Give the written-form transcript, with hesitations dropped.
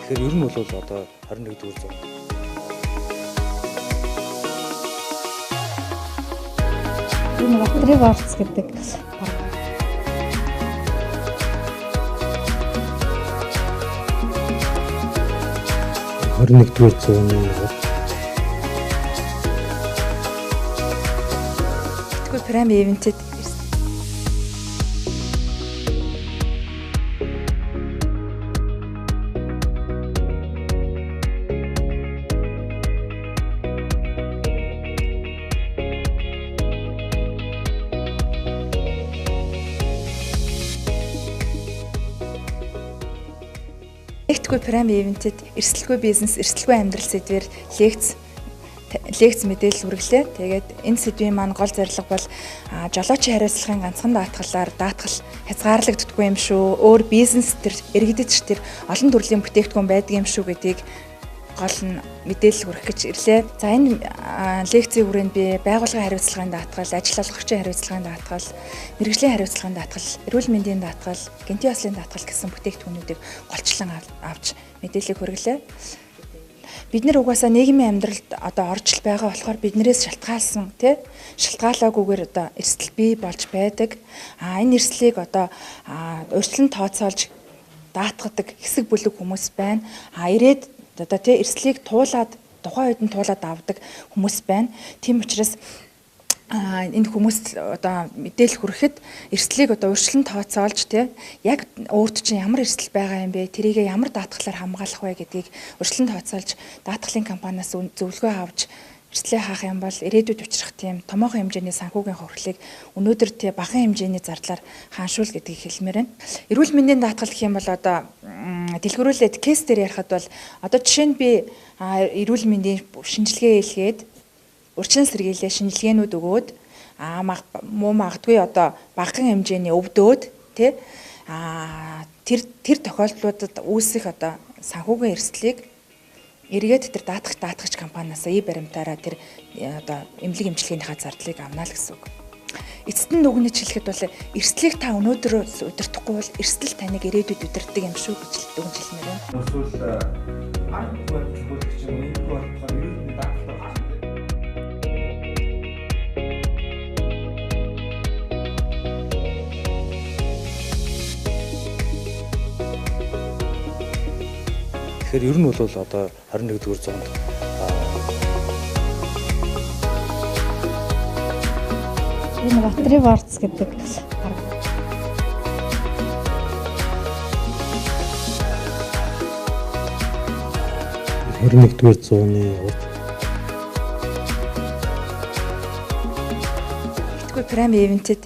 Тэгэхээр ер нь бол одоо 21-р зуунд энэ Retrievers гэдэг 21-р зууны Тэгвэл прайм ивентэд Нэгтгүй прайм ивентэд эрсдэлгүй бизнес, эрсдэлгүй амьдрал сэдвээр лекц мэдээлэл хүргэлээ. Тэгээд энэ сэдвийн маань гол зорилго бол жолоочийн хариуцлагын ганцхан даатгалаар даатгал хязгаарлагддаггүй юм шүү. Өөр бизнес төр иргэдэд ч тэр олон төрлийн бүтээгдэхүүн байдаг юм шүү гэдгийг гол нь мэдээлэл хүргэх гэж ирлээ. За энэ лекцийн хүрээнд би байгууллагын хариуцлагын даатгал, ажил олгогчийн хариуцлагын даатгал, мэргэжлийн хариуцлагын даатгал, эрүүл мэндийн даатгал, гэнэтийн яслын даатгал гэсэн бүтээгдэхүүнүүдийг голчлон авч мэдээлэл хүргэлээ. Бид нар угаасаа нийгмийн амьдралд одоо орж байгаа болохоор биднээс шалтгаалсан шалтгаалаагүйгээр одоо эрсдэл бий болж байдаг. Энэ эрсдлийг одоо өөрчлөн тооцоолж даатгадаг хэсэг бүлэг хүмүүс байна. Ирээд одоо эрсдлийг тухайн үед нь туулаад авдаг хүмүүс байна. Тийм учраас энэ хүмүүст одоо мэдээлэл хүрэхэд эрсдлийг одоо өөрчлөн тооцоолж яг өөрт чинь ямар эрсдэл байгаа юм бэ? Тэрийг ямар даатгалаар хамгаалах вэ гэдгийг өөрчлөн тооцоолж даатгалын компаниас зөвлөгөө авч эрсдлээ хаах юм бол ирээдүйд учрах тийм томоохон хэмжээний санхүүгийн хохирлыг өнөөдөр бага хэмжээний зардлаар хааншуул гэдгийг хэлмээр байна. Эрүүл мэндийн даатгал гэх юм бол одоо дэлгэрүүлээд кейс дээр ярихад бол одоо жишээ нь би эрүүл мэндийн шинжилгээ хийлгээд урьдчилан сэргийлээ шинжилгээнүүд өгөөд магадгүй одоо багахан хэмжээний өвдөөд тэр тохиолдлуудад үүсэх одоо санхүүгийн эрсдлийг эргээд тэр даатгагч компаниас баримтаараа тэр одоо эмнэлэг эмчилгээнийхээ зардлыг авна л гэсэн үг. Эцэст нь дүгнэж хэлэхэд бол эрсдлийг та өнөөдрөөс удирдахгүй бол эрсдэл таныг ирээдүйд удирддаг юм шүү гэж дүгнэж хэлмээр байна. Эсвэл ард бүлэгч юм уу болохоор юу нэг даатгал Тэгэхээр ер нь бол одоо 21-р зуунд энэ Retrievers гэдэг 21-р зууны Тэгвэл прайм ивентэд